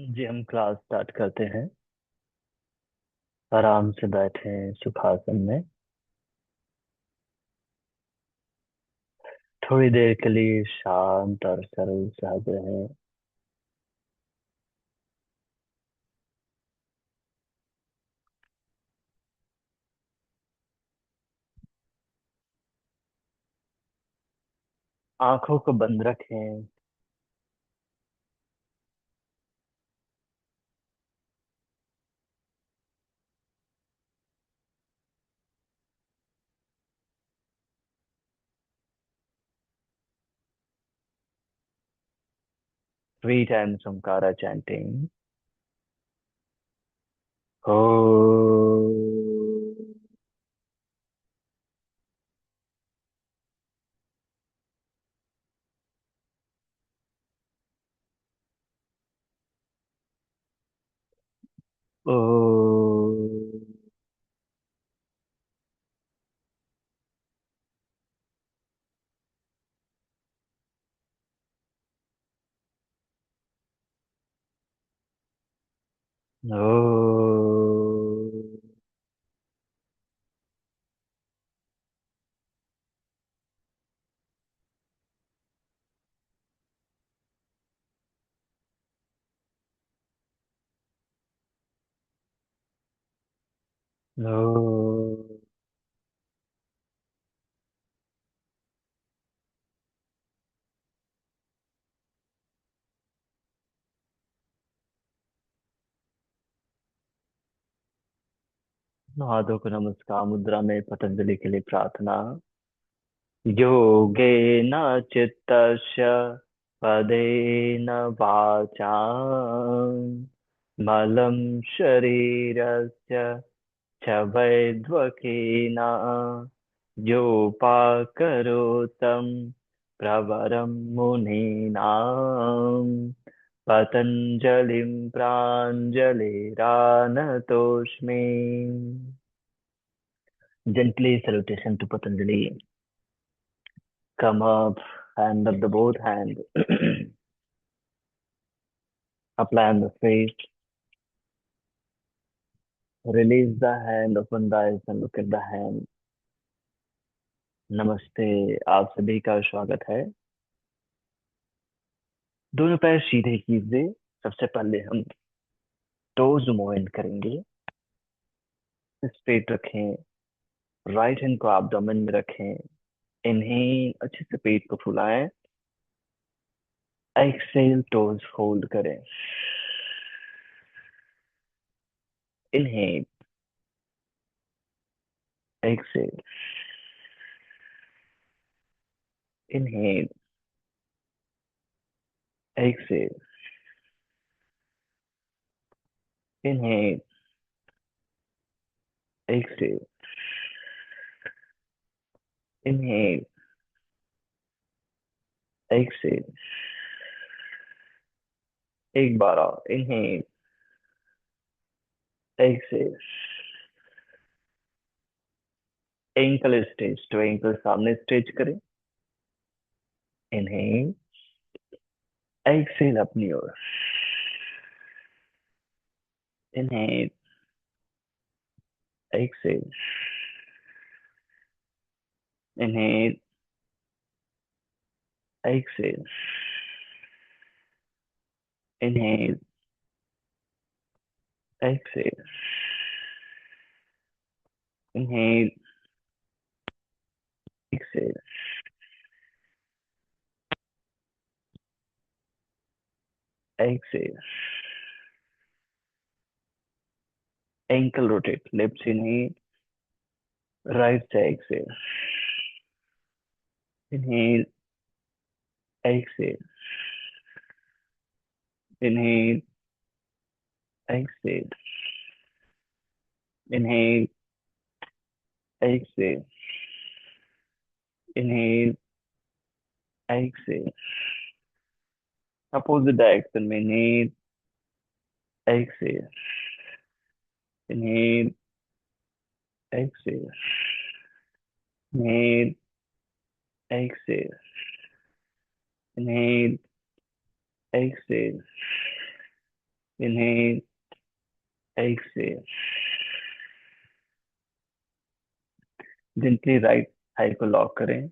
जी, हम class start करते हैं। आराम से बैठे हैं सुखासन में। थोड़ी देर के लिए शांत और सरल सहज है। आंखों को बंद रखें। Three times Omkara chanting. हो। ओ। ओ। ओ। हाथों को नमस्कार मुद्रा में पतंजलि के लिए प्रार्थना। योगेन चित्तस्य पदेन वाचां मलं शरीरस्य च वैद्वकेन योपाकरोतं प्रवरं मुनीनां पतञ्जलिं प्राञ्जलिरानतोऽस्मि। Gently salutation to Patanjali. Come up, hand up the both hand. Apply on the face. Release the hand, open the eyes and look at the hand. नमस्ते। आप सभी का स्वागत है। दोनों पैर सीधे कीजिए। सबसे पहले हम टोज मूवमेंट करेंगे। स्ट्रेट रखें। राइट हैंड को एब्डोमेन में रखें। इन्हें अच्छे से पेट को फुलाएं। एक्सेल टोज होल्ड करें। इन्हें एक्सेल। इन्हें एक्सेल। इन्हें एक्सेल। इन्हें एक्सेल। एक बार और इन्हें एक्सेल। एंकल स्ट्रेच तो एंकल सामने स्ट्रेच करें। इन्हें एक्सेल अपनी ओर। इन्हें एक्सेल। इन्हें एक्सेल। इन्हें एक्सेल। इन्हें exhale. Exhale. Ankle rotate left से नहीं, राइट से एक्सेल। इन्हें एक्सेल। इन्हें एक्सेल। इन्हें एक्सेल। इन्हें एक्सेल। अपोजिट डायरेक्शन में inhale exhale. Inhale exhale. Inhale exhale. Inhale exhale. इन्हें एक्सेल। जेंटली राइट थाई को लॉक करें,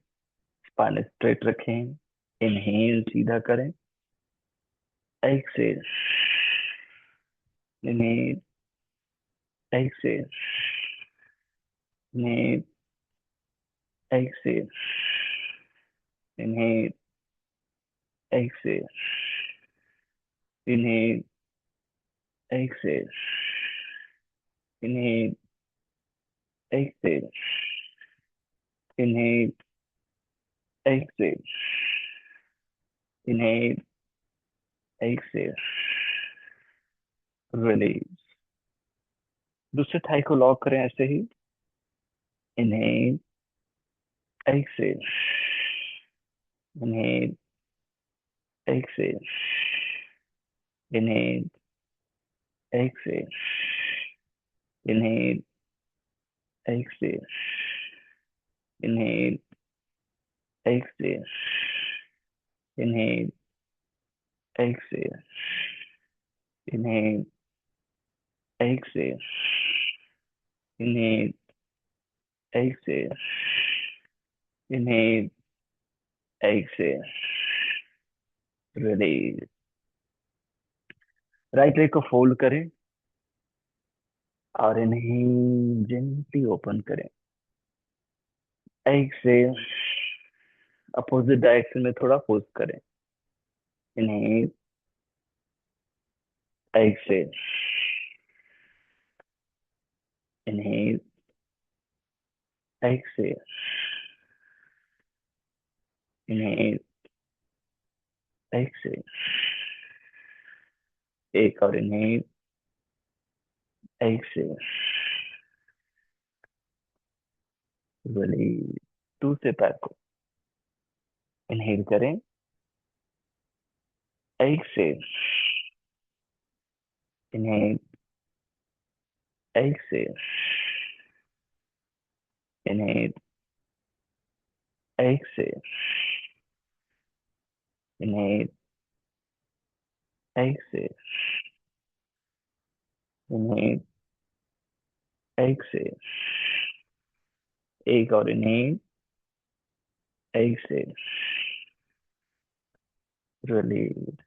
स्पाइन स्ट्रेट रखें, इनहेल सीधा करें, exhale, inhale, exhale, inhale, exhale, inhale, exhale, inhale, exhale, inhale, exhale, inhale, exhale, inhale, exhale, release. दूसरे thigh को lock करें ऐसे ही, inhale, exhale, inhale, exhale, inhale, exhale, inhale, exhale, inhale, exhale, inhale, exhale, inhale, exhale, inhale, exhale, inhale, exhale, release. Right leg को fold करें और inhale gently open करें, exhale, opposite direction में थोड़ा पुश करें, inhale, exhale, inhale, exhale, inhale, exhale, एक और inhale, exhale, release. दूसरे पैर को इनहेल करें, exhale, inhale, exhale, inhale, exhale, inhale, exhale, inhale, exhale, एक और इनहेल, एक्सेल, रिलीज।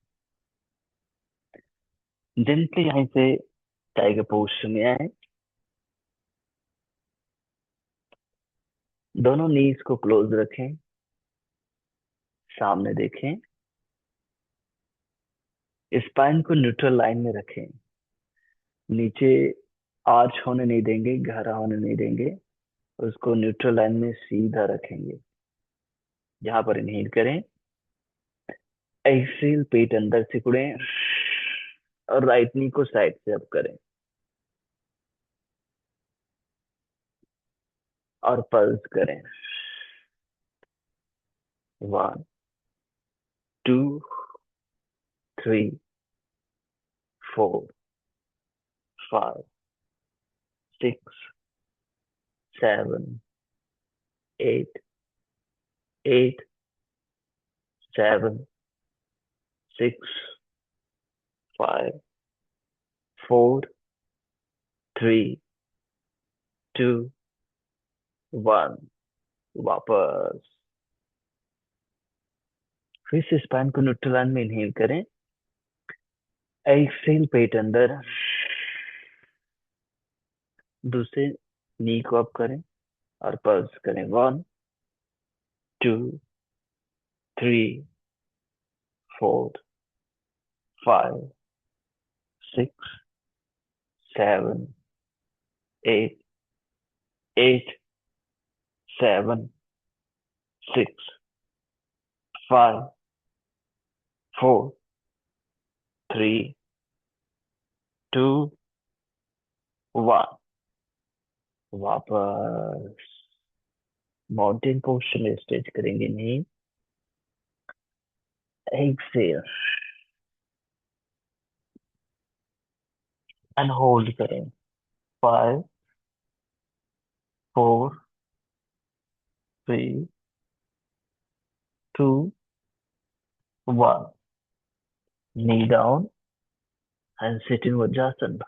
जेंटली यहीं से टाइगर पोस्टर में आए, दोनों नीज को क्लोज रखें, सामने देखें, स्पाइन को न्यूट्रल लाइन में रखें, नीचे आर्च होने नहीं देंगे, गहरा होने नहीं देंगे, उसको न्यूट्रल लाइन में सीधा रखेंगे। यहाँ पर इनहेल करें, एक्सेल, पेट अंदर सिकुड़ें और राइट नी को साइड से अप करें और पल्स करें, 1, 2, 3, 4, 5, 6, 7, 8, 8, 7, 6, 5, 4, 3, 2, 1। वापस फिर से स्पाइन को न्यूट्रल लाइन में इनहेल करें, एक्सेल, पेट अंदर, दूसरे नी को अप करें और पल्स करें, 1, 2, 3, 4, 5, 6, 7, 8, 8, 7, 6, 5, 4, 3, 2, 1। वापस माउंटेन पोस्टर में स्ट्रेच करेंगे, नहीं, एक्सेल एंड होल्ड करें, 5, 4, 3, 2, 1। Knee down, and sit in Vajrasan.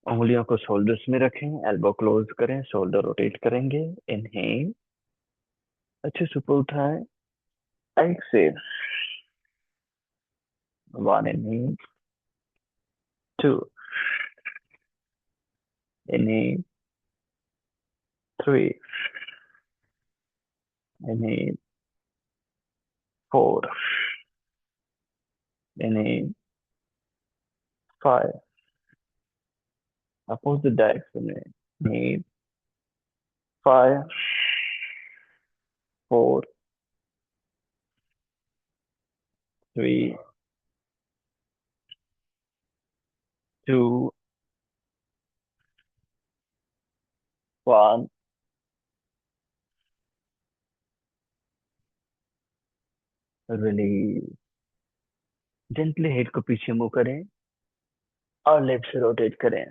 उंगलियों को शोल्डर्स में रखें, एल्बो क्लोज करें, शोल्डर रोटेट करेंगे। इनहेल, अच्छे से ऊपर उठाएं। Exhale, one inhale, two inhale, three inhale, four inhale, five, opposite direction में। Inhale, five, four, three, two, one, release. Gently head को पीछे मूव करें और लेफ्ट से रोटेट करें,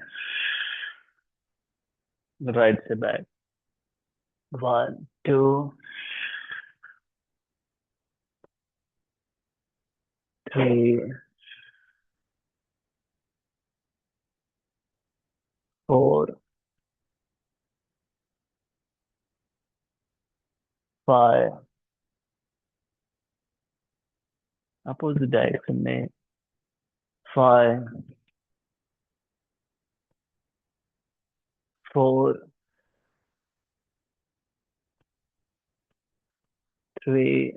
राइट से back. One, two, three, four, five, opposite direction में। Five, four, three,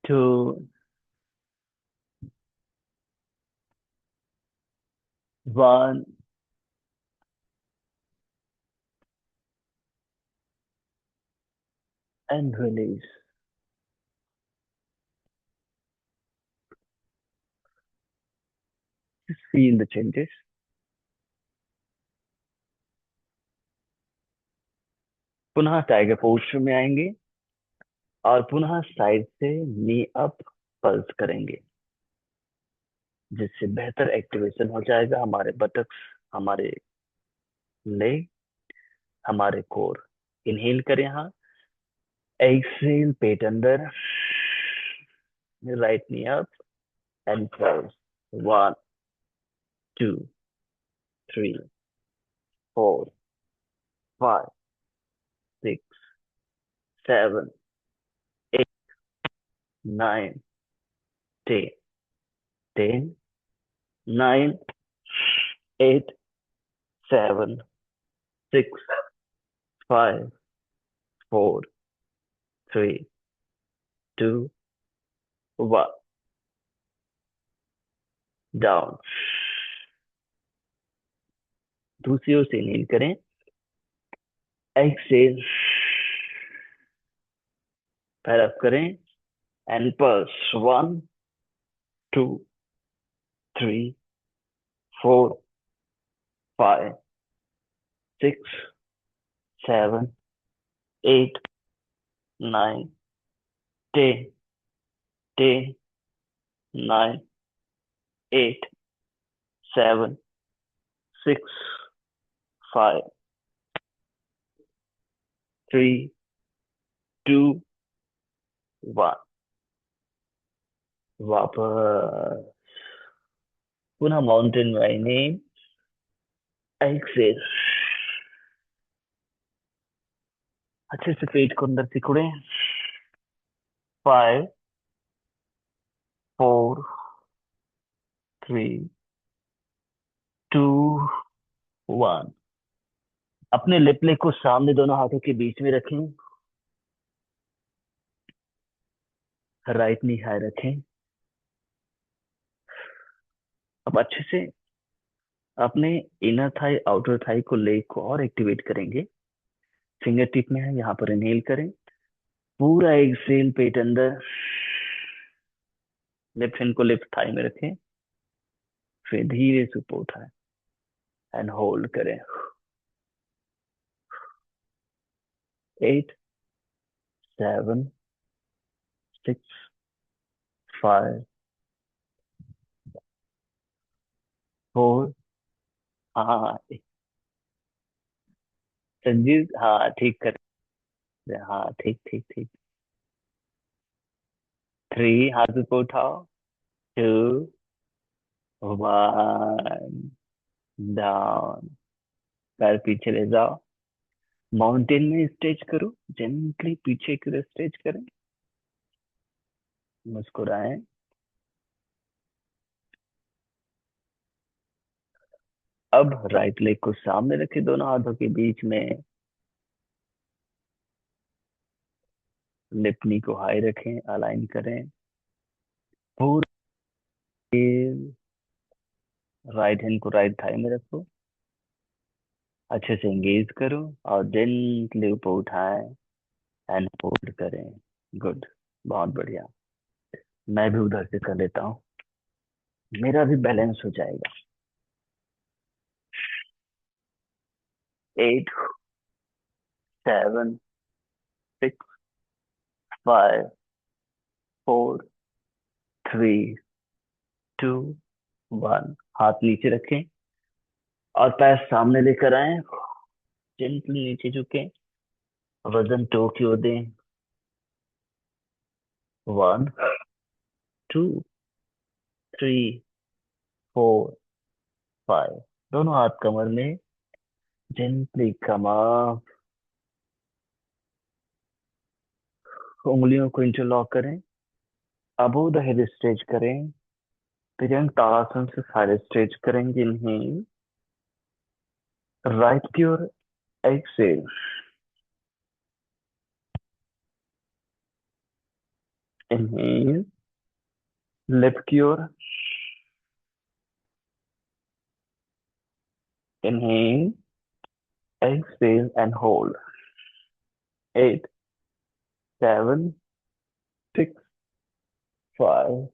two, one, and release. Feel the changes. पुनः tiger posture में आएंगे और पुनः साइड से नी अप पल्स करेंगे, जिससे बेहतर एक्टिवेशन हो जाएगा हमारे बटक्स, हमारे लेग, हमारे कोर। इनहेल करें यहाँ, एक्सेल पेट अंदर, right knee up and pulse. One, two, three, four, five, six, seven, eight, nine, ten, ten, nine, eight, seven, six, five, four, three, two, one, down. दूसरी ओर से inhale करें, exhale, पैर up करें and pulse. One, two, three, four, five, six, seven, eight, nine, ten, ten, nine, eight, seven, six, five, three, two, one. वापस पुनः mountain raining. Excel, अच्छे से पेट को अंदर सिकुड़े। Five, four, three, two, one. अपने लिप लेग को सामने दोनों हाथों के बीच में रखें, राइट नी हाई रखें। अब अच्छे से अपने इनर थाई आउटर थाई को लेग को और एक्टिवेट करेंगे। फिंगर टिप में है, यहाँ पर इनहेल करें, पूरा एक्सेल पेट अंदर, लेफ्ट हैंड को लेफ्ट थाई में रखें, फिर धीरे से ऊपर उठाएं एंड होल्ड करें। 8, 7, 6, 5, 4, संजीव, हाँ ठीक कर रहे हैं, हाँ ठीक ठीक ठीक। 3, हाथ ऊपर उठाओ। 2, 1, डाउन। पैर पीछे ले जाओ। माउंटेन में स्ट्रेच करो, जेंटली पीछे की ओर स्ट्रेच करें। मुस्कुराएं। अब राइट लेग को सामने रखें दोनों हाथों के बीच में। लिप नी को हाई रखें, अलाइन करें। पूरे राइट हैंड को राइट थाई में रखो। अच्छे से एंगेज करो और जेंटली ऊपर उठाएं एंड होल्ड करें। गुड, बहुत बढ़िया। मैं भी उधर से कर लेता हूँ, मेरा भी बैलेंस हो जाएगा। 8, 7, 6, 5, 4, 3, 2, 1। हाथ नीचे रखें और पैर सामने लेकर आए। जेंटली नीचे झुकें, वजन टो की ओर दें। 1, 2, 3, 4, 5। दोनों हाथ कमर में, जेंटली कम अप। उंगलियों को इंटरलॉक करें। अबोव द हेड स्ट्रेच करें। तिरंग ताड़ासन से साइड स्ट्रेच करेंगे। इनहेल, राइट की ओर। एक्सेल, इनहेल, लेफ्ट की ओर। Inhale, exhale and hold. 8, 7, 6, 5,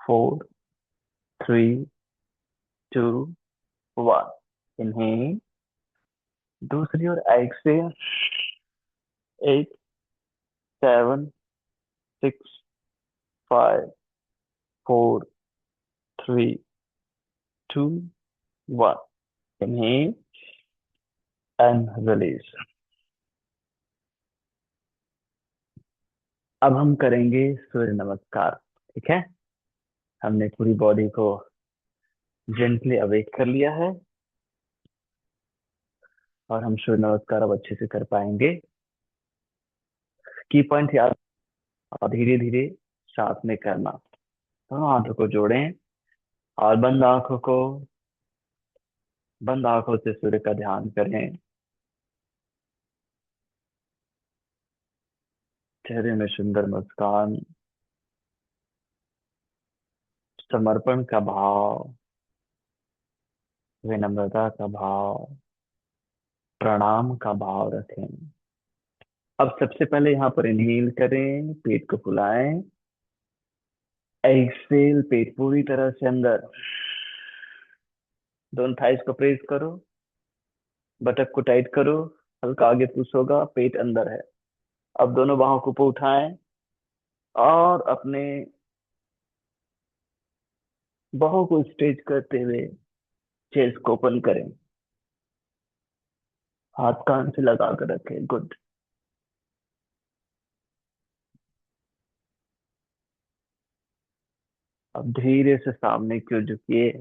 4, 3, 2, 1। Inhale, दूसरी ओर। एक्सेल। 8, 7, 6, 5, 4, 3, 2, 1। Inhale and release. अब हम करेंगे सूर्य नमस्कार। ठीक है, हमने पूरी बॉडी को जेंटली अवेक कर लिया है और हम सूर्य नमस्कार अब अच्छे से कर पाएंगे। की पॉइंट याद, और धीरे धीरे साथ में करना। दोनों हाथों को जोड़ें और बंद आंखों से सूर्य का ध्यान करें। चेहरे में सुंदर मुस्कान, समर्पण का भाव, विनम्रता का भाव, प्रणाम का भाव रखें। अब सबसे पहले यहाँ पर इनहेल करें, पेट को फुलाएं। एक्सेल, पेट पूरी तरह से अंदर। दोनों थाइस को प्रेस करो, बटक को टाइट करो, हल्का आगे पुश होगा, पेट अंदर है। अब दोनों बाहों को ऊपर उठाएं और अपने बाहों को स्ट्रेच करते हुए चेस्ट को ओपन करें। हाथ कान से लगा कर रखें। गुड। अब धीरे से सामने की ओर झुकिए,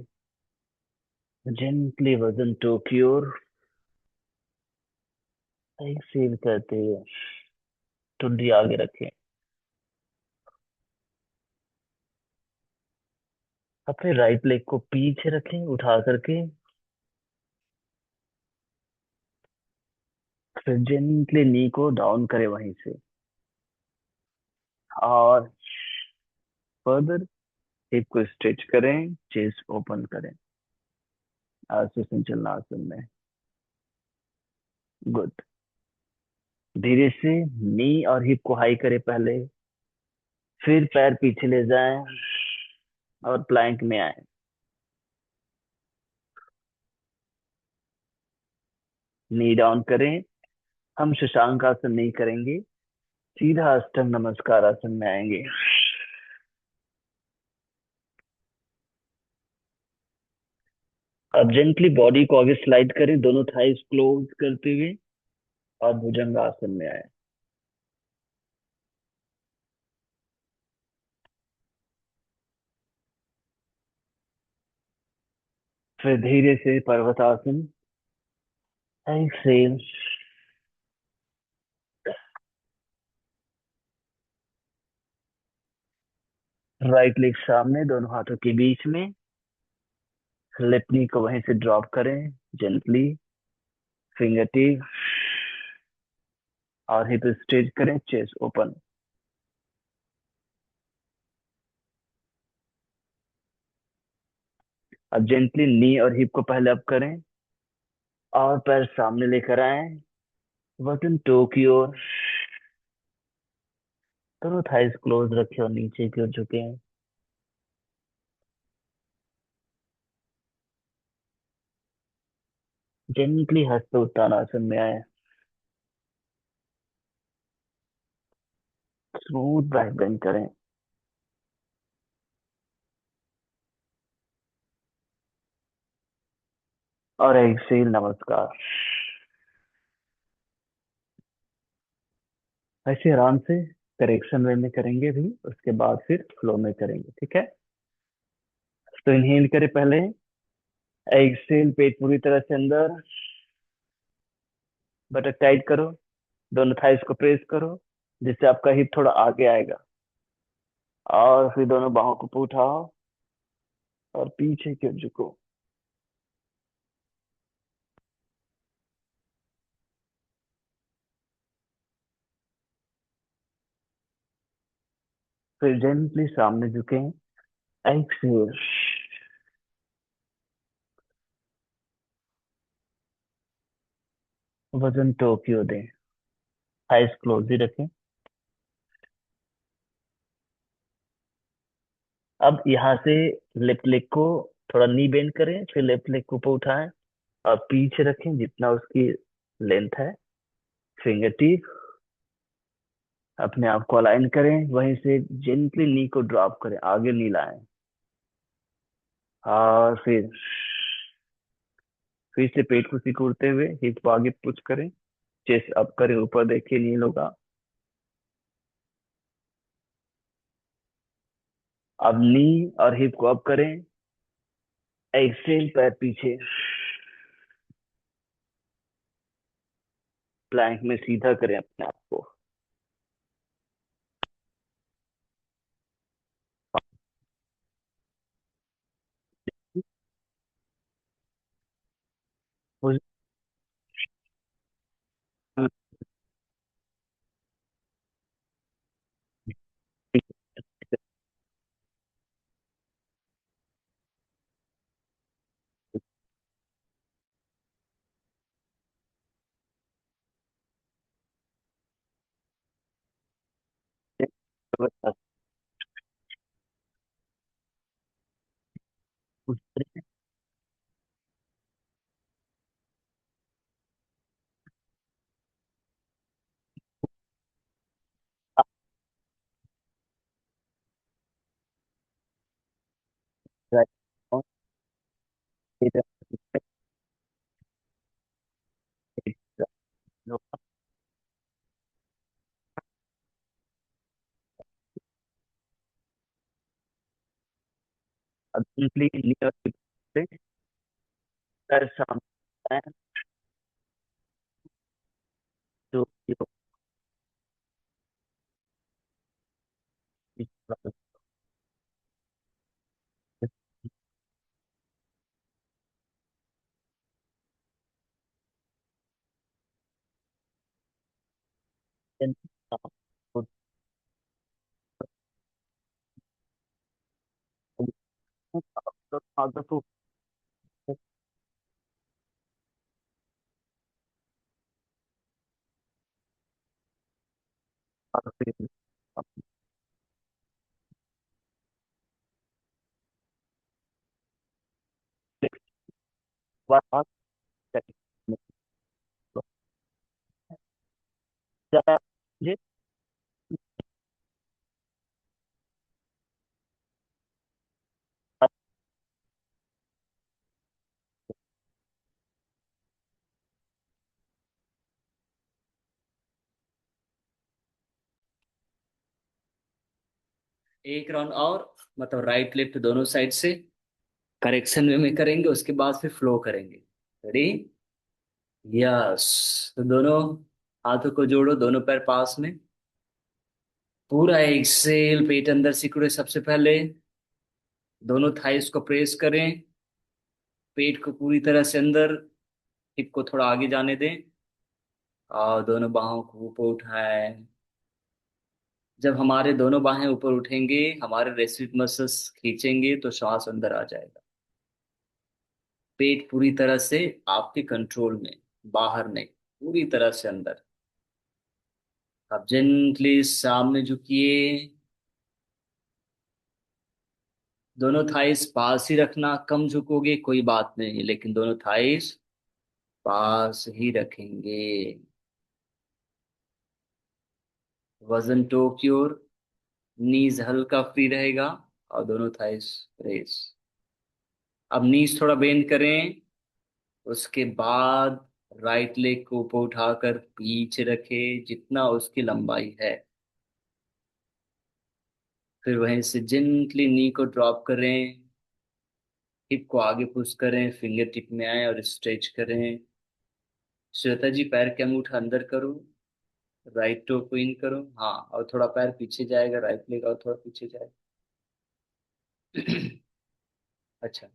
जेंटली वजन टो की ओर। एक्सेल करते हुए ठुड्डी आगे रखें। अपने राइट लेग को पीछे रखें उठा करके, फिर जेंटली नी को डाउन करें वहीं से। और फर्दर हिप को स्ट्रेच करें, चेस्ट ओपन करें, ऐसे संचलनासन आसन में। गुड। धीरे से नी और हिप को हाई करें पहले, फिर पैर पीछे ले जाएं और प्लैंक में आए। नी डाउन करें। हम शशांक आसन नहीं करेंगे, सीधा अष्टांग नमस्कार आसन में आएंगे। अब जेंटली बॉडी को आगे स्लाइड करें, दोनों थाइस क्लोज करते हुए। और भुजंगासन में आए। फिर धीरे से पर्वतासन। एक्सेल। राइट लेग सामने, दोनों हाथों के बीच में। लेफ्ट नी को वहीं से ड्रॉप करें, जेंटली। Finger tip. और हिप स्ट्रेच करें, चेस्ट ओपन। अब जेंटली नी और हिप को पहले अप करें, और पैर सामने लेकर आए, वजन टो की ओर। दोनों थाइस क्लोज रखे और नीचे की ओर झुके हैं। जेंटली हस्त उत्तानासन में आए। स्मूथ बैक बेंड करें। और एक्सेल, नमस्कार। ऐसे आराम से करेक्शन वे में करेंगे भी, उसके बाद फिर फ्लो में करेंगे, ठीक है। तो इनहेल करें पहले। एक्सेल, पेट पूरी तरह से अंदर। बटक टाइट करो। दोनों थाइस को प्रेस करो, जिससे आपका हिप थोड़ा आगे आएगा। और फिर दोनों बाहों को उठाओ और पीछे की ओर झुको। फिर जेंटली सामने झुके। एक्सेल। वजन टोक्यो दें। आइज क्लोज ही रखें। अब यहाँ से लेफ्ट लेग को थोड़ा नी बेंड करें, फिर लेफ्ट लेग को ऊपर उठाएं और पीछे रखें जितना उसकी लेंथ है। Finger tip. अपने आप को अलाइन करें, वहीं से जेंटली नी को ड्रॉप करें, आगे नी लाएं। और फिर से पेट को सिकुड़ते हुए हिप को आगे पुश करें। चेस्ट अप करें, ऊपर देखिए नील होगा। अब नी और हिप को अप करें। एक्सेल, पैर पीछे। प्लैंक में सीधा करें अपने आप को। अब सिंपली नियर से पैर सामने है, जो आदत को बात ये एक राउंड और, मतलब राइट लेफ्ट दोनों साइड से करेक्शन वे में करेंगे, उसके बाद फिर फ्लो करेंगे। रेडी? यस। तो दोनों हाथों को जोड़ो, दोनों पैर पास में। पूरा एक्सेल, पेट अंदर सिकुड़े सबसे पहले। दोनों थाइस को प्रेस करें, पेट को पूरी तरह से अंदर, हिप को थोड़ा आगे जाने दें, और दोनों बाहों को ऊपर उठाएं। जब हमारे दोनों बाहें ऊपर उठेंगे, हमारे रेसिट मसल्स खींचेंगे तो श्वास अंदर आ जाएगा। पेट पूरी तरह से आपके कंट्रोल में, बाहर नहीं, पूरी तरह से अंदर। अब जेंटली सामने झुकिए। दोनों थाइस पास ही रखना, कम झुकोगे कोई बात नहीं, लेकिन दोनों थाइस पास ही रखेंगे। वजन टो की ओर, नीज हल्का फ्री रहेगा, और दोनों थाइस रेस। अब नीज थोड़ा बेंड करें। उसके बाद राइट लेग को ऊपर उठाकर पीछे रखें, जितना उसकी लंबाई है। फिर वहीं से जेंटली नी को ड्रॉप करें, हिप को आगे पुश करें, फिंगर टिप में आए और स्ट्रेच करें। श्वेता जी पैर के अंगूठा अंदर करो, राइट टो को इन करो, हाँ, और थोड़ा पैर पीछे जाएगा, राइट लेग और थोड़ा पीछे जाएगा। अच्छा।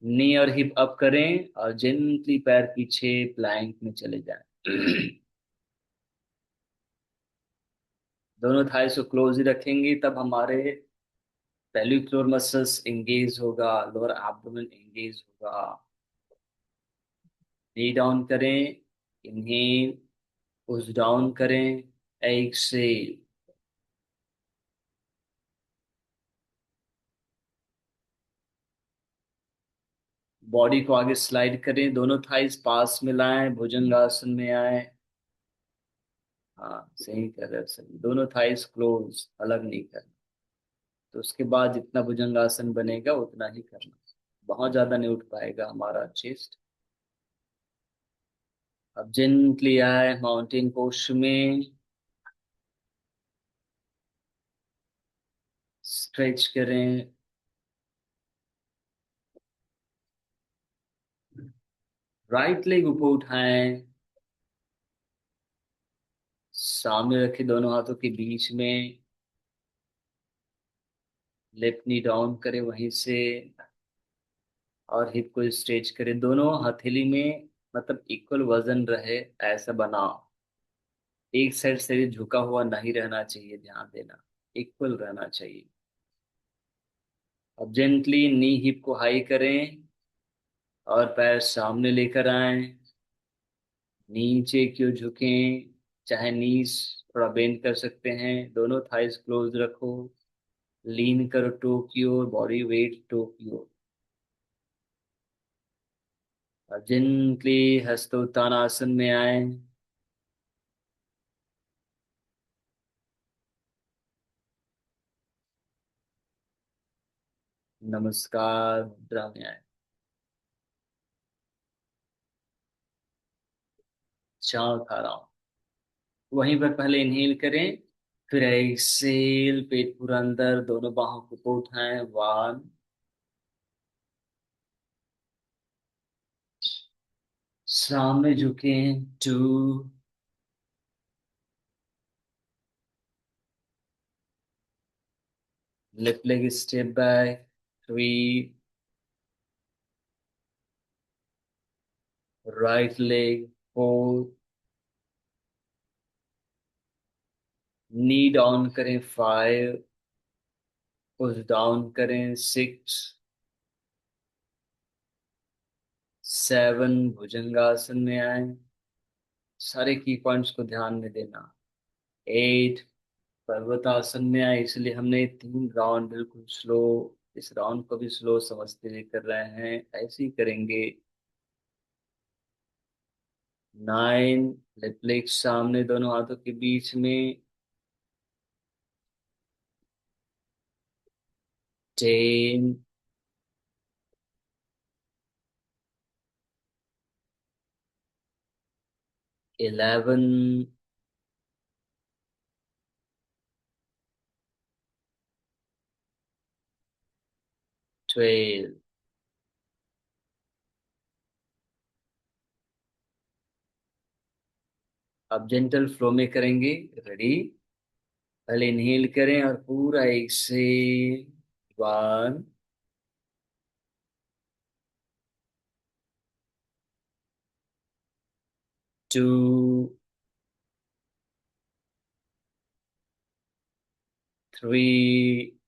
नी और हिप अप करें और जेंटली पैर पीछे प्लैंक में चले जाएं। दोनों थाइस को क्लोज ही रखेंगे, तब हमारे पेल्विक फ्लोर मसल्स एंगेज होगा, लोअर एब्डोमेन एंगेज होगा। नी डाउन करें, इनहेल, पुश डाउन करें, एक्सेल। बॉडी को आगे स्लाइड करें, दोनों थाइस पास में लाएं, भुजंगासन में आए। हाँ, सही कर रहे हो, सही। दोनों थाइस क्लोज, अलग नहीं करना। तो उसके बाद जितना भुजंगासन बनेगा उतना ही करना, बहुत ज्यादा नहीं उठ पाएगा हमारा चेस्ट। अब जेंटली आए माउंटेन पोज में, स्ट्रेच करें। राइट लेग ऊपर उठाएं, सामने रखे दोनों हाथों के बीच में। लेफ्ट नी डाउन करें वहीं से, और हिप को स्ट्रेच करें, दोनों हथेली में मतलब इक्वल वजन रहे, ऐसा बनाओ। एक साइड शरीर झुका हुआ नहीं रहना चाहिए, ध्यान देना, इक्वल रहना चाहिए। अब जेंटली नी हिप को हाई करें और पैर सामने लेकर आए, नीचे क्यों झुकें, चाहे नीज थोड़ा बेंड कर सकते हैं, दोनों थाइस क्लोज रखो, लीन करो टो की ओर, बॉडी वेट टो की ओर। अब जेंटली हस्तोत्तानासन में आए, नमस्कार मुद्रा में आए, चाव खा रहा हूं। वहीं पर पहले इनहेल करें, फिर एक्सेल, पेट पूरा अंदर, दोनों बाहों को ऊपर उठाएं, वन, सामने झुकें, two, left leg step back, three, right leg, four, knee down करें, फाइव, पुश डाउन करें, सिक्स, सेवन, भुजंगासन में आए, सारे की पॉइंट्स को ध्यान में देना। एट, पर्वतासन में आए, इसलिए हमने 3 राउंड बिल्कुल स्लो, इस राउंड को भी स्लो समझते हुए कर रहे हैं, ऐसे ही करेंगे। 9, लेफ्ट लेग सामने दोनों हाथों के बीच में। 10, 11, 12। अब जेंटल फ्लो में करेंगे। रेडी? पहले इनहेल करें और पूरा एक से 1, 2, 3,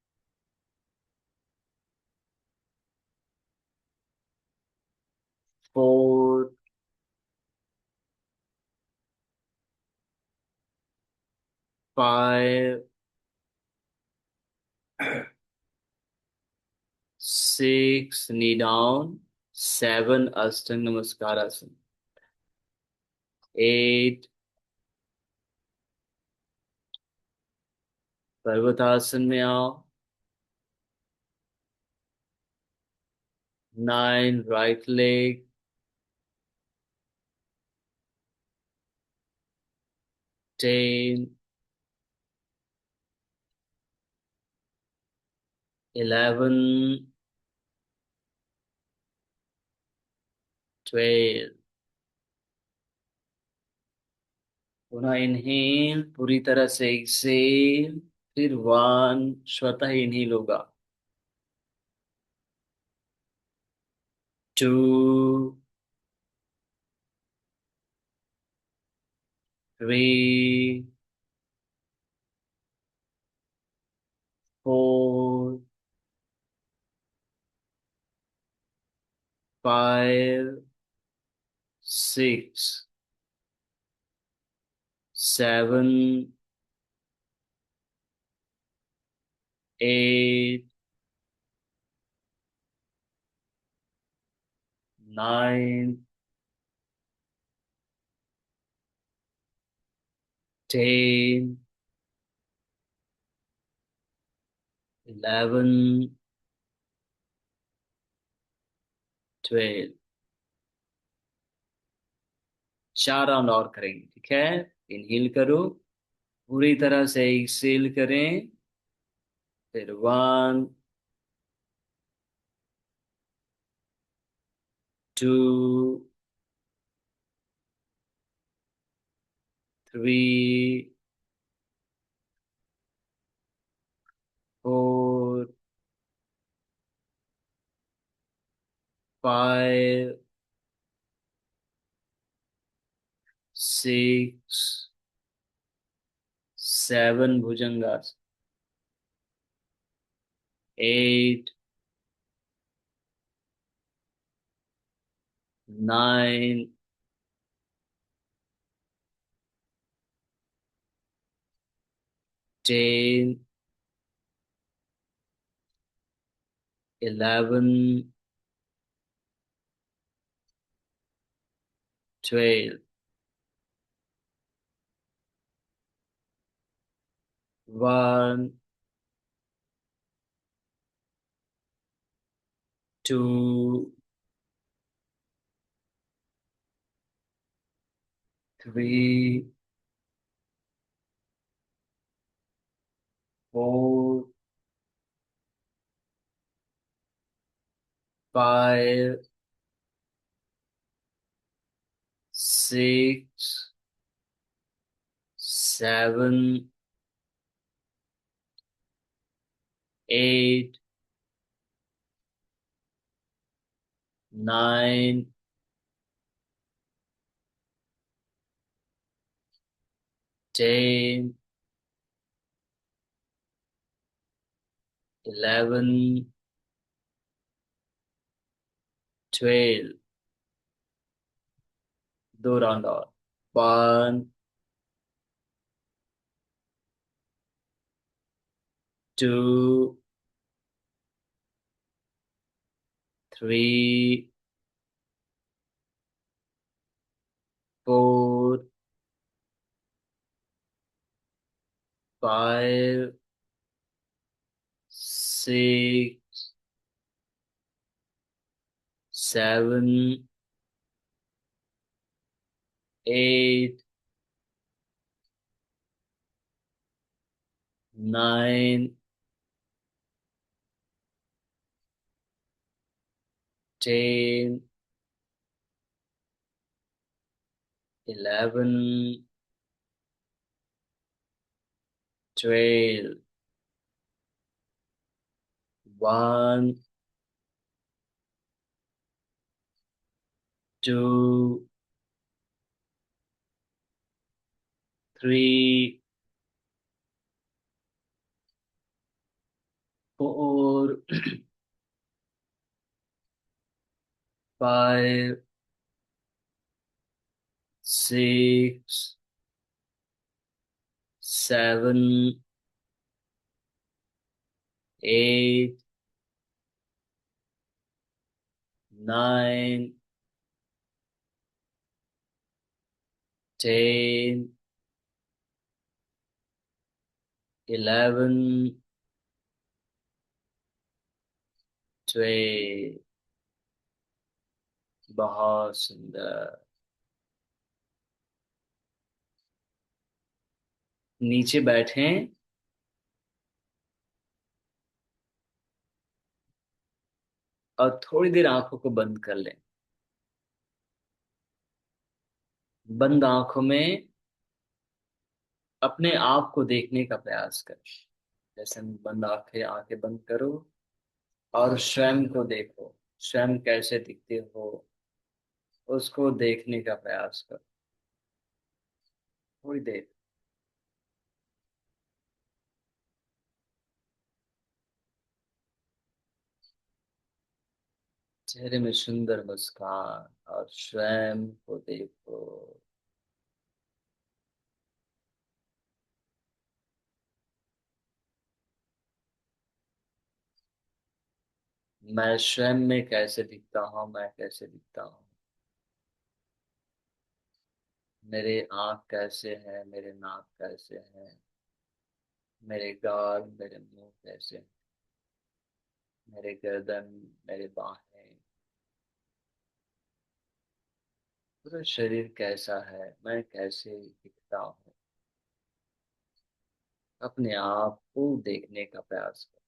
4, 5, 6, knee down, 7, अष्टांग नमस्कार आसन, 8, पर्वतासन में आओ, 9, राइट लेग, 10, 11, 12। पुनः इनहेल, पूरी तरह से एक्सेल, फिर 1, स्वतः इनहेल होगा, 2, 3, 4, 5, 6, 7, 8, 9, 10, 11, 12। 4 राउंड और करेंगे, ठीक है? इनहेल करो, पूरी तरह से एक्सेल करें, फिर 1, 2, 3, 4, 5, 6, 7, भुजंगासन, 8, 9, 10, 11, 12। 1, 2, 3, 4, 5, 6, 7, 8, 9, 10, 11, 12। 2 राउंड और, 1, 2, 3, 4, 5, 6, 7, 8, 9, 10, 11, 12, 1, 2, 3, 4, 5, 6, 7, 8, 9, 10, 11, 12। बहुत सुंदर। नीचे बैठें और थोड़ी देर आंखों को बंद कर लें। बंद आंखों में अपने आप को देखने का प्रयास करें। जैसे बंद आंखें आंखें बंद करो और स्वयं को देखो। स्वयं कैसे दिखते हो उसको देखने का प्रयास करो थोड़ी देर। चेहरे में सुंदर मुस्कान और स्वयं को देखो। मैं स्वयं में कैसे दिखता हूँ, मैं कैसे दिखता हूँ। मेरे आँख कैसे हैं, मेरे नाक कैसे हैं, मेरे गाल मेरे मुंह कैसे हैं, मेरे गर्दन, मेरे बाहें, पूरा शरीर कैसा है, मैं कैसे दिखता हूँ। अपने आप को देखने का प्रयास करो।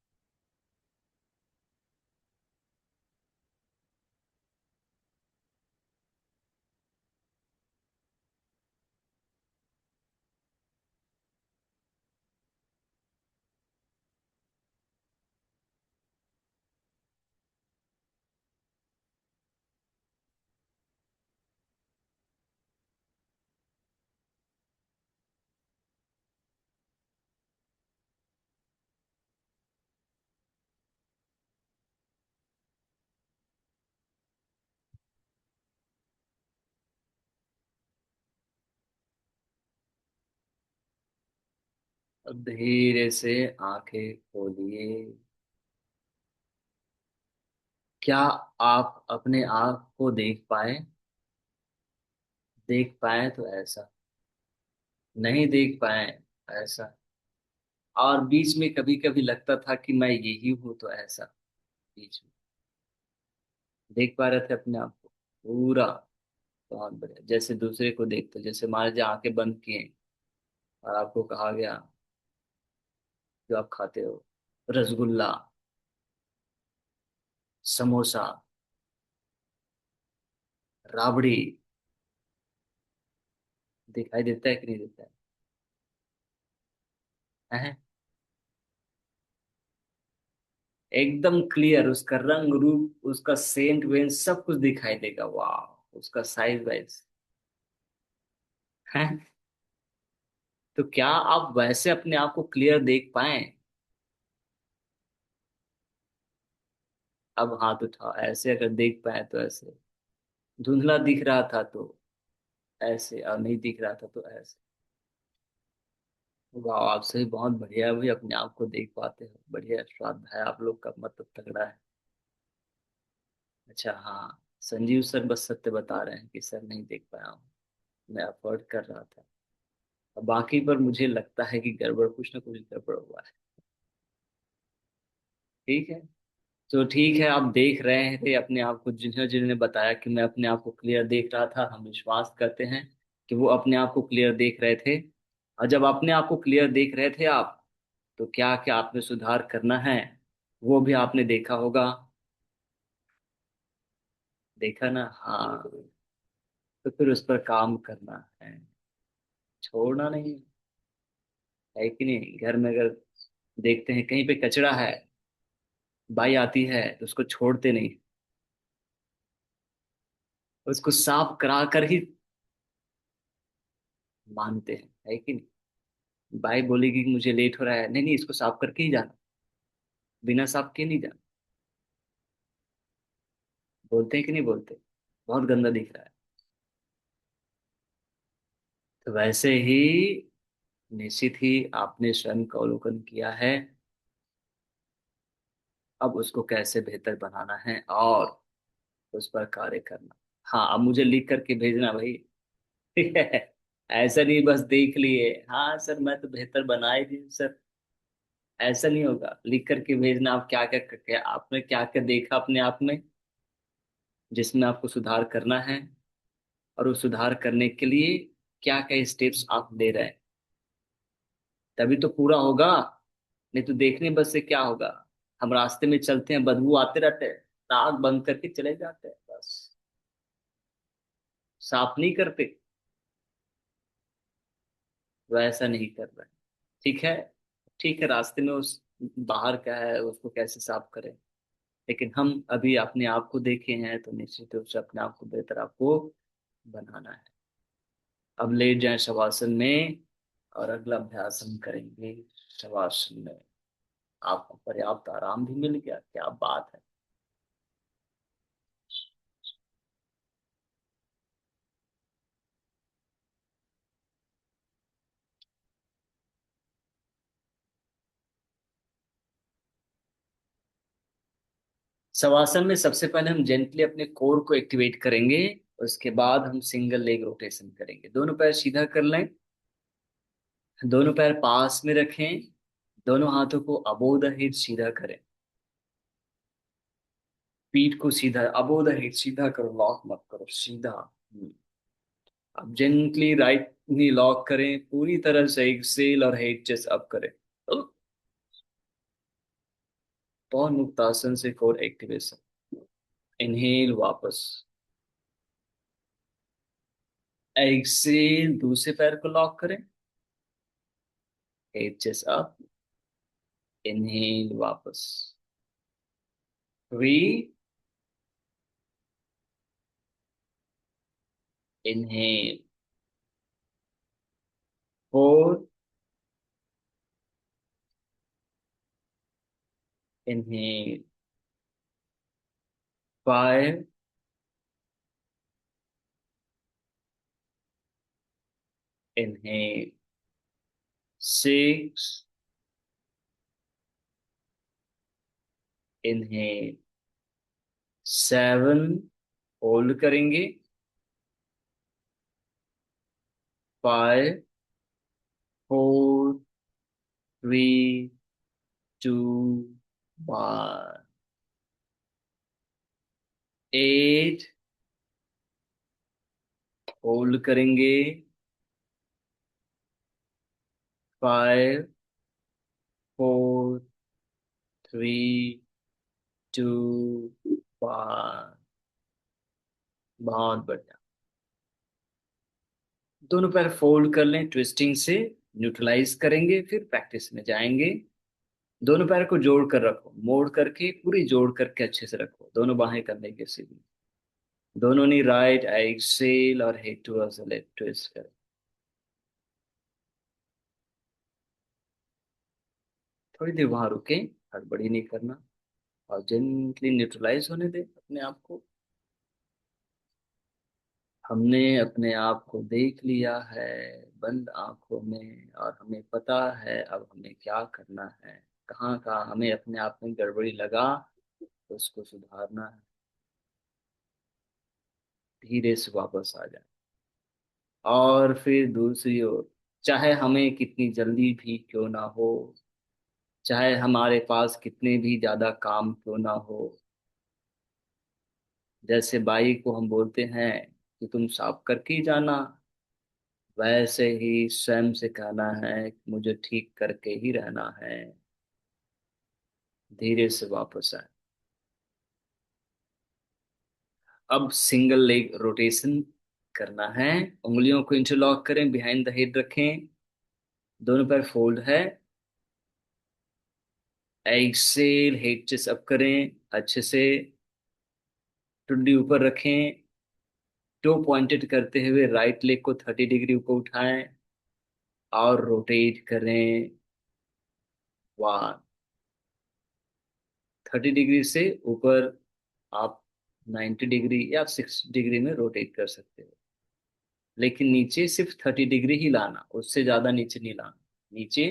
अब धीरे से आंखें खोलिए। क्या आप अपने आप को देख पाए? देख पाए तो ऐसा, नहीं देख पाए ऐसा, और बीच में कभी कभी लगता था कि मैं यही हूं तो ऐसा। बीच में देख पा रहे थे अपने आप को पूरा। बहुत बढ़िया। जैसे दूसरे को देखते, जैसे मान लीजिए आंखें बंद किए और आपको कहा गया जो आप खाते हो रसगुल्ला, समोसा, राबड़ी, दिखाई देता है कि नहीं देता है? हैं? एकदम क्लियर उसका रंग रूप, उसका सेंट वेंट सब कुछ दिखाई देगा। वाह, उसका साइज वाइज है। तो क्या आप वैसे अपने आप को क्लियर देख पाए? अब हाथ उठाओ, ऐसे अगर देख पाए तो ऐसे। धुंधला दिख रहा था तो ऐसे, और नहीं दिख रहा था तो ऐसे। वाह, आप सही, बहुत बढ़िया भी अपने आप को देख पाते हो। बढ़िया, श्रद्धा है आप लोग का, मतलब तगड़ा है। अच्छा हाँ, संजीव सर बस सत्य बता रहे हैं कि सर नहीं देख पाया हूँ, मैं अफोर्ड कर रहा था। और बाकी पर मुझे लगता है कि गड़बड़, कुछ ना कुछ गड़बड़ हुआ है। ठीक है। तो ठीक है, आप देख रहे थे अपने आप को, जिन्होंने जिन्होंने बताया कि मैं अपने आप को क्लियर देख रहा था, हम विश्वास करते हैं कि वो अपने आप को क्लियर देख रहे थे। और जब अपने आप को क्लियर देख रहे थे आप, तो क्या क्या आपने सुधार करना है वो भी आपने देखा होगा। देखा ना, हाँ। तो फिर उस पर काम करना है, छोड़ना नहीं। है कि नहीं? घर में अगर देखते हैं कहीं पे कचरा है, बाई आती है तो उसको छोड़ते नहीं, उसको साफ करा कर ही मानते हैं। है कि नहीं? बाई बोलेगी कि मुझे लेट हो रहा है, नहीं नहीं, इसको साफ करके ही जाना, बिना साफ के नहीं जाना। बोलते हैं कि नहीं बोलते? बहुत गंदा दिख रहा है। तो वैसे ही निश्चित ही आपने स्वयं का अवलोकन किया है, अब उसको कैसे बेहतर बनाना है और उस पर कार्य करना। हाँ, अब मुझे लिख करके भेजना भाई। ठीक है? ऐसा नहीं बस देख लिए, हाँ सर मैं तो बेहतर बना ही दी सर। ऐसा नहीं होगा, लिख करके भेजना आप क्या क्या क्या आपने क्या क्या देखा अपने आप में, जिसमें आपको सुधार करना है, और उस सुधार करने के लिए क्या क्या स्टेप्स आप ले रहे हैं। तभी तो पूरा होगा। नहीं तो देखने बस से क्या होगा? हम रास्ते में चलते हैं, बदबू आते रहते हैं, नाक बंद करके चले जाते हैं, बस साफ नहीं करते। वैसा नहीं कर रहे। ठीक है, ठीक है, रास्ते में उस बाहर का है उसको कैसे साफ करें, लेकिन हम अभी अपने आप को देखे हैं तो निश्चित रूप से अपने आप को बेहतर आपको बनाना है। अब लेट जाएं शवासन में, और अगला अभ्यास हम करेंगे शवासन में। आपको पर्याप्त आराम भी मिल गया, क्या बात है। शवासन में सबसे पहले हम जेंटली अपने कोर को एक्टिवेट करेंगे, उसके बाद हम सिंगल लेग रोटेशन करेंगे। दोनों पैर सीधा कर लें, दोनों पैर पास में रखें, दोनों हाथों को अबोव द हेड सीधा करें, पीठ को सीधा अबोव द हेड सीधा करो, लॉक मत करो, सीधा। अब जेंटली राइट नी लॉक करें, पूरी तरह से एक्सेल और हेड चेस्ट अप करें। पवन मुक्तासन से कोर एक्टिवेशन। इनहेल वापस, एक्सेल दूसरे पैर को लॉक करें, हेड चेस्ट अप, इनहेल वापस, 3, inhale, 4, inhale, 5, inhale, 6, inhale, 7, hold करेंगे, 5, 4, 3, 2, 1, 8, होल्ड करेंगे, 5, 4, 3, 2, 1। बहुत बढ़िया। दोनों पैर फोल्ड कर लें, ट्विस्टिंग से न्यूट्रलाइज करेंगे, फिर प्रैक्टिस में जाएंगे। दोनों पैर को जोड़ कर रखो, मोड़ करके पूरी जोड़ करके अच्छे से रखो, दोनों बाहें करने के सीधी, दोनों नी राइट एक्सेल और head towards the left twist करें। थोड़ी देर वहां रुके, हड़बड़ी नहीं करना, और जेंटली न्यूट्रलाइज होने दे अपने आप को। हमने अपने आप को देख लिया है बंद आंखों में, और हमें पता है अब हमें क्या करना है, कहाँ कहाँ हमें अपने आप में गड़बड़ी लगा तो उसको सुधारना है। धीरे से वापस आ जाए, और फिर दूसरी ओर, चाहे हमें कितनी जल्दी भी क्यों ना हो, चाहे हमारे पास कितने भी ज्यादा काम क्यों ना हो, जैसे बाई को हम बोलते हैं कि तुम साफ करके ही जाना, वैसे ही स्वयं से कहना है कि मुझे ठीक करके ही रहना है। धीरे से वापस आए। अब सिंगल लेग रोटेशन करना है। उंगलियों को इंटरलॉक करें, बिहाइंड द हेड रखें, दोनों पैर फोल्ड है। एक्सेल, हेड चेस्ट अप करें अच्छे से, टुड्डी ऊपर रखें, टो पॉइंटेड करते हुए राइट लेग को 30 डिग्री ऊपर उठाएं और रोटेट करें। 1, 30 डिग्री से ऊपर आप 90 डिग्री या 60 डिग्री में रोटेट कर सकते हो, लेकिन नीचे सिर्फ 30 डिग्री ही लाना, उससे ज्यादा नीचे नहीं लाना। नीचे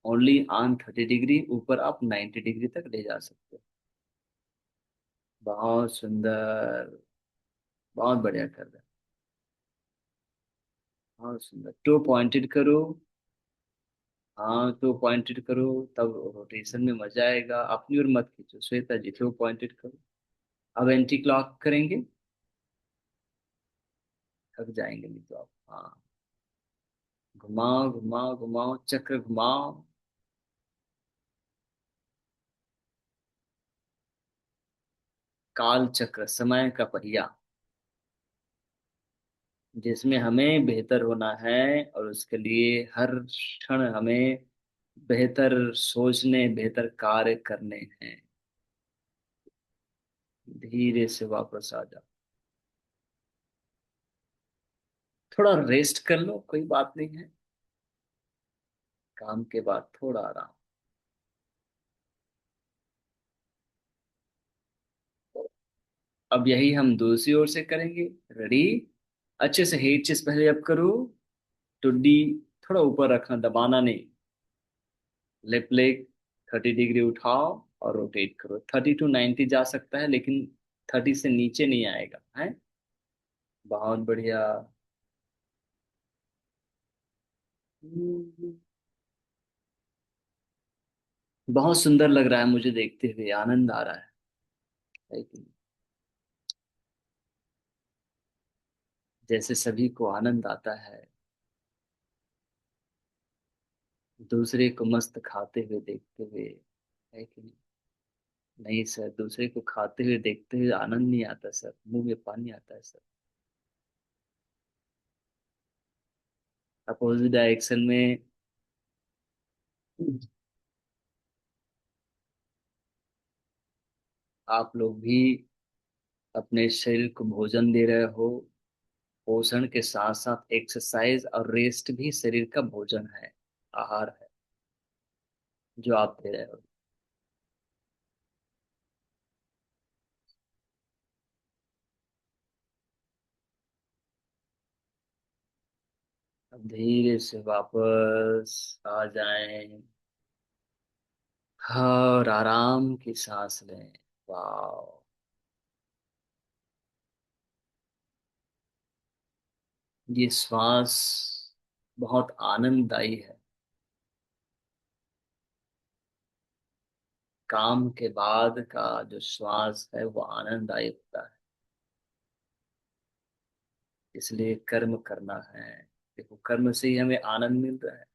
ओनली ऑन 30 डिग्री, ऊपर आप 90 डिग्री तक ले जा सकते हो। बहुत सुंदर, बहुत बढ़िया कर रहे हैं। बहुत सुंदर, टू पॉइंटेड करो। हाँ, टू पॉइंटेड करो, तब रोटेशन में मजा आएगा। अपनी ओर मत खींचो श्वेता जी, टू पॉइंटेड करो। अब एंटी क्लॉक करेंगे, थक जाएंगे नहीं तो आप। हाँ, घुमाओ घुमाओ घुमाओ, चक्र घुमाओ। काल चक्र, समय का पहिया, जिसमें हमें बेहतर होना है और उसके लिए हर क्षण हमें बेहतर सोचने, बेहतर कार्य करने हैं। धीरे से वापस आ जाओ, थोड़ा रेस्ट कर लो, कोई बात नहीं है। काम के बाद थोड़ा आराम। अब यही हम दूसरी ओर से करेंगे। रेडी? अच्छे से हेड चेस्ट पहले अप करो, टुड्डी थोड़ा ऊपर रखना, दबाना नहीं। लेफ्ट लेग 30 डिग्री उठाओ और रोटेट करो। 30 to 90 जा सकता है, लेकिन 30 से नीचे नहीं आएगा है। बहुत बढ़िया। बहुत सुंदर लग रहा है मुझे देखते हुए, आनंद आ रहा है कि नहीं? जैसे सभी को आनंद आता है दूसरे को मस्त खाते हुए देखते हुए, है कि नहीं? नहीं सर, दूसरे को खाते हुए देखते हुए आनंद नहीं आता सर, मुंह में पानी आता है सर। अपोजिट डायरेक्शन में आप लोग भी अपने शरीर को भोजन दे रहे हो। पोषण के साथ साथ एक्सरसाइज और रेस्ट भी शरीर का भोजन है, आहार है, जो आप दे रहे हो। अब धीरे से वापस आ जाएं। हाँ, और आराम की सांस लें। वाह, ये श्वास बहुत आनंददायी है। काम के बाद का जो श्वास है वो आनंददायी होता है, इसलिए कर्म करना है। देखो, कर्म से ही हमें आनंद मिल रहा है।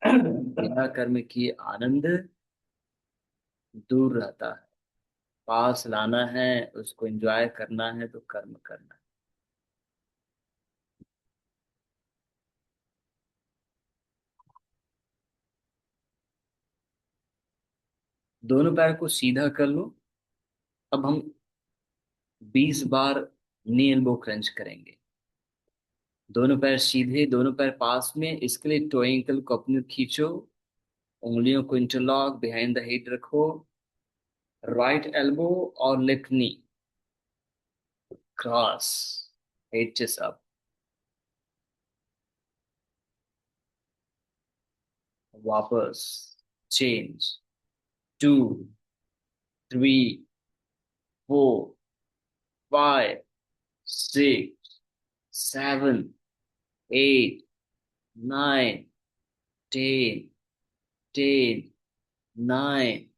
बिना कर्म किए आनंद दूर रहता है। पास लाना है, उसको एंजॉय करना है, तो कर्म करना है। दोनों पैर को सीधा कर लो। अब हम 20 बार नी एल्बो क्रंच करेंगे। दोनों पैर सीधे, दोनों पैर पास में, इसके लिए टो एंकल को अपनी ओर खींचो, उंगलियों को इंटरलॉक, बिहाइंड द हेड रखो। राइट एल्बो और लेफ्ट नी क्रॉस, हेड चेस्ट अप। वापस, चेंज। 2, 3, 4, 5, 6, 7, 8, 9, 10, 10, 9,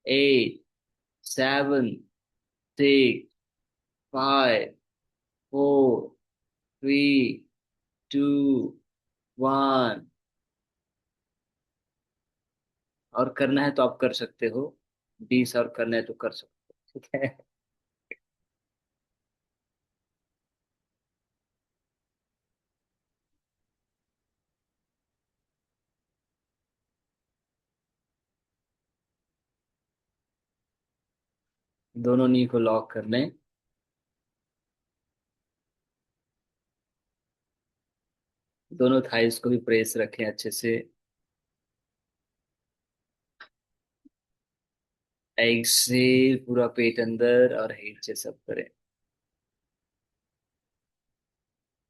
8, 7, 6, 5, 4, 3, 2, 1। और करना है तो आप कर सकते हो, 20 और करना है तो कर सकते हो, ठीक है। दोनों नी को लॉक कर लें। दोनों थाइस को भी प्रेस रखें अच्छे से। एक्सेल, पूरा पेट अंदर और हेड चेस्ट अप करें।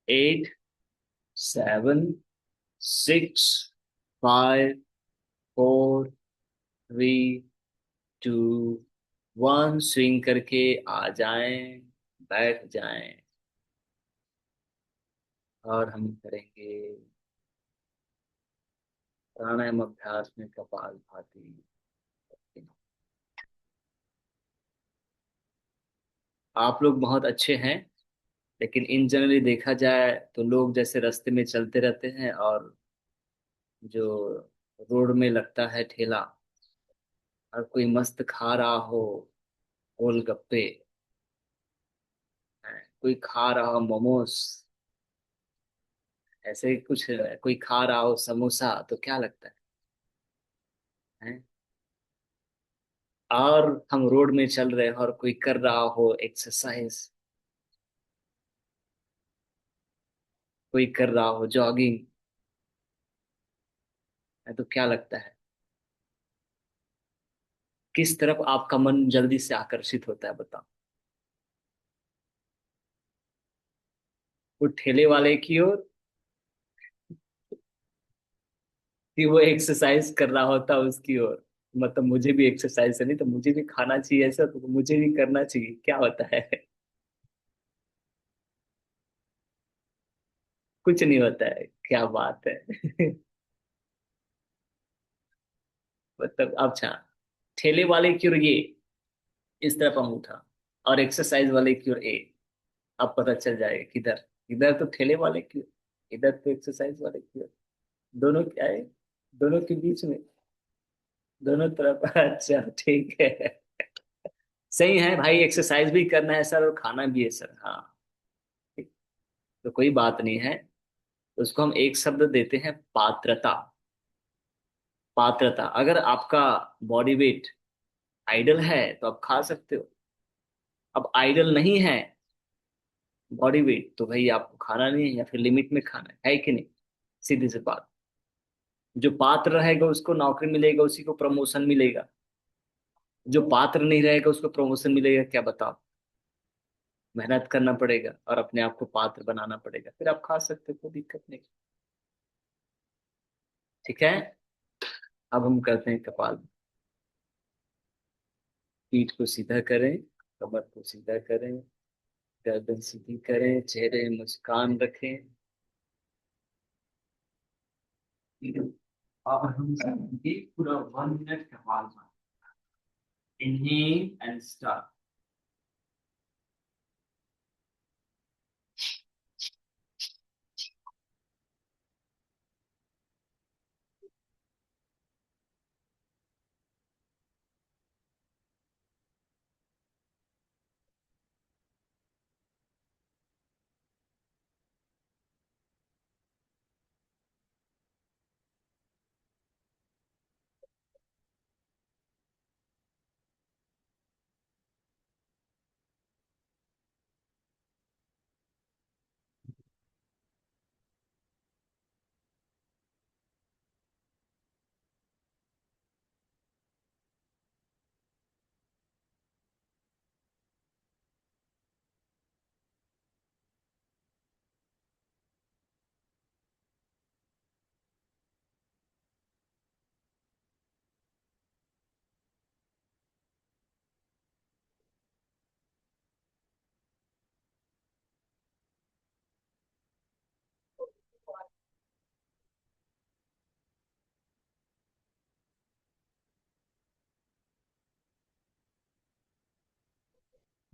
8, 7, 6, 5, 4, 3, 2, 1। स्विंग करके आ जाएं, बैठ जाएं। और हम करेंगे प्राणायाम अभ्यास में कपालभाति। आप लोग बहुत अच्छे हैं, लेकिन इन जनरली देखा जाए तो लोग जैसे रास्ते में चलते रहते हैं, और जो रोड में लगता है ठेला, और कोई मस्त खा रहा हो गोलगप्पे, कोई खा रहा हो मोमोज, ऐसे ही कुछ, कोई खा रहा हो समोसा, तो क्या लगता है? और हम रोड में चल रहे हो और कोई कर रहा हो एक्सरसाइज, कोई कर रहा हो जॉगिंग, तो क्या लगता है? किस तरफ आपका मन जल्दी से आकर्षित होता है, बताओ? वो ठेले वाले की ओर, कि वो एक्सरसाइज कर रहा होता उसकी ओर? मतलब मुझे भी एक्सरसाइज है, नहीं तो मुझे भी खाना चाहिए ऐसा, तो मुझे भी करना चाहिए, क्या होता है? कुछ नहीं होता है, क्या बात है। मतलब अच्छा, ठेले वाले की ओर ये, इस तरफ अंगूठा, और एक्सरसाइज वाले की ओर ए। अब पता चल जाएगा किधर, इधर तो ठेले वाले की ओर, इधर तो एक्सरसाइज वाले की ओर। दोनों क्या है? दोनों के बीच में, दोनों तरफ। अच्छा ठीक है। सही है भाई, एक्सरसाइज भी करना है सर और खाना भी है सर, हाँ। ठीक, तो कोई बात नहीं है। उसको हम एक शब्द देते हैं, पात्रता। पात्रता। अगर आपका बॉडी वेट आइडल है तो आप खा सकते हो। अब आइडल नहीं है बॉडी वेट, तो भाई आपको खाना नहीं है, या फिर लिमिट में खाना है कि नहीं? सीधी सी बात। जो पात्र रहेगा उसको नौकरी मिलेगा, उसी को प्रमोशन मिलेगा। जो पात्र नहीं रहेगा उसको प्रमोशन मिलेगा क्या, बताओ? मेहनत करना पड़ेगा और अपने आप को पात्र बनाना पड़ेगा, फिर आप खा सकते हो, कोई दिक्कत नहीं। ठीक है। अब हम करते हैं कपाल। पीठ को सीधा करें, कमर को सीधा करें, गर्दन सीधी करें, चेहरे में मुस्कान रखें। और हम करेंगे पूरा 1 मिनट कपाल भाती। Inhale and start.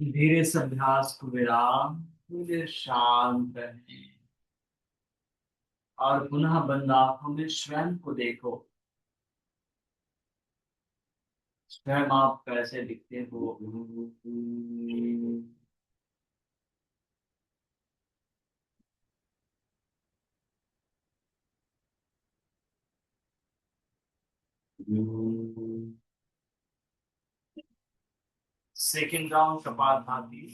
धीरे से अभ्यास को विराम, पूरे शांत रहें, और पुनः बंद आंखों में स्वयं को देखो। स्वयं आप कैसे दिखते हो। Second round kapalbhati.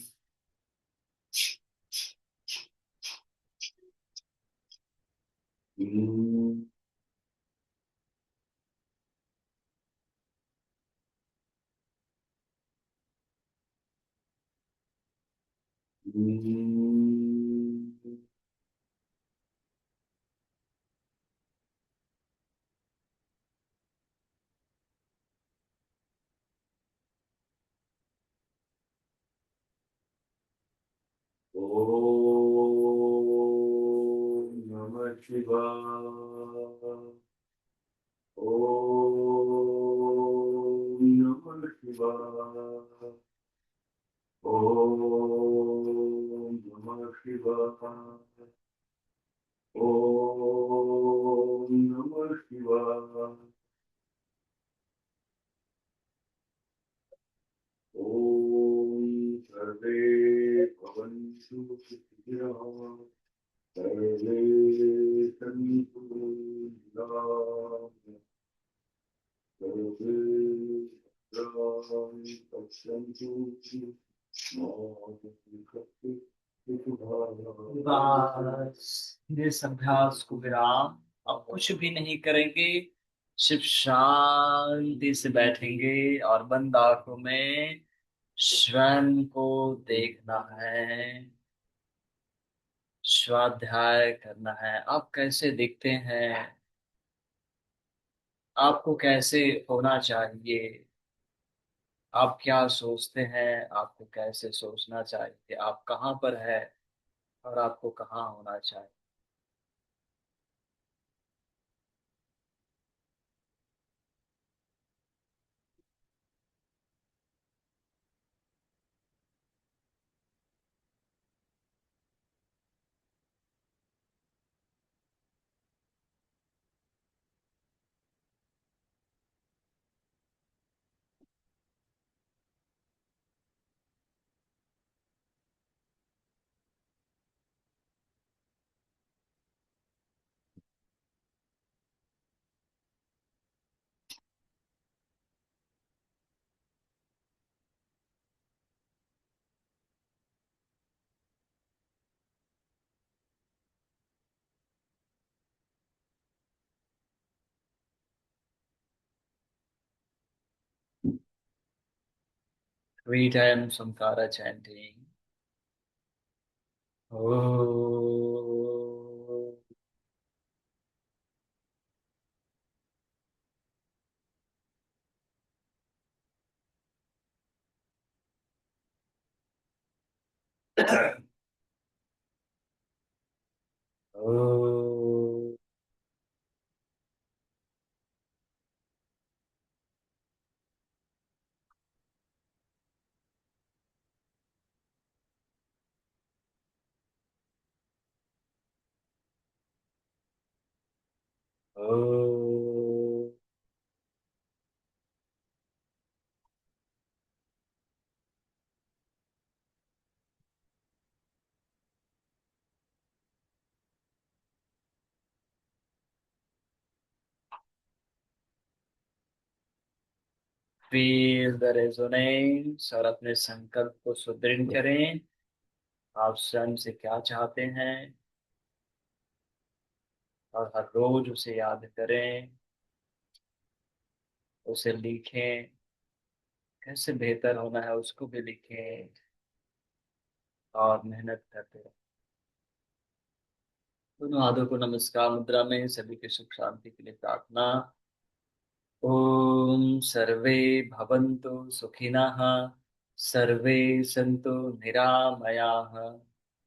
ओम नमः शिवाय। ओम नमः शिवाय। ओम नमः शिवाय। ओम नमः शिवाय। ओम सर्वे भवन्तु सुखिनः। सर्वे सन्तु निरामयाः। सर्वे भद्राणि पश्यन्तु मा कश्चित् दुःखभाग्। बस इस अभ्यास को विराम। अब कुछ भी नहीं करेंगे, सिर्फ शांति से बैठेंगे और बंद आंखों में स्वयं को देखना है, स्वाध्याय करना है। आप कैसे दिखते हैं, आपको कैसे होना चाहिए, आप क्या सोचते हैं, आपको कैसे सोचना चाहिए, आप कहाँ पर है और आपको कहाँ होना चाहिए। 3 times Omkara chanting. Oh. Oh. Oh. Feel the resonance और अपने संकल्प को सुदृढ़ करें। आप स्वयं से क्या चाहते हैं और हर रोज उसे याद करें, उसे लिखें। कैसे बेहतर होना है उसको भी लिखें और मेहनत करते रहें। दोनों हाथों को नमस्कार मुद्रा में, सभी के सुख शांति के लिए प्रार्थना। ओम सर्वे भवन्तु सुखिनः, सर्वे सन्तु निरामयाः,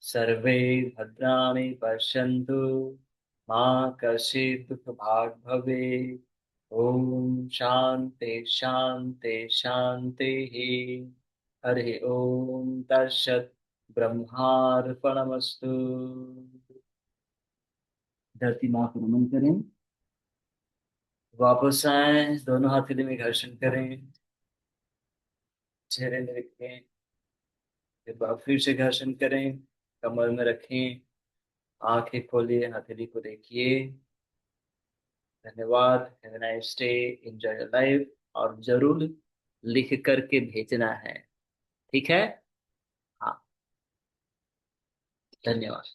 सर्वे भद्राणि पश्यन्तु मा कश्चित् दुःखभाग् भवेत्। ओम शांति शांति शांतिः। हरि ओम तत्सत्। ब्रह्मार्पणमस्तु। धरती माँ को नमन करें। वापस आए, दोनों हथेली में घर्षण करें, चेहरे में रखें, फिर से घर्षण करें, कमर में रखें, आंखें खोलिए, हथेली को देखिए। धन्यवाद। Have a nice day, enjoy your life. और जरूर लिख करके भेजना है। ठीक है। हाँ, धन्यवाद।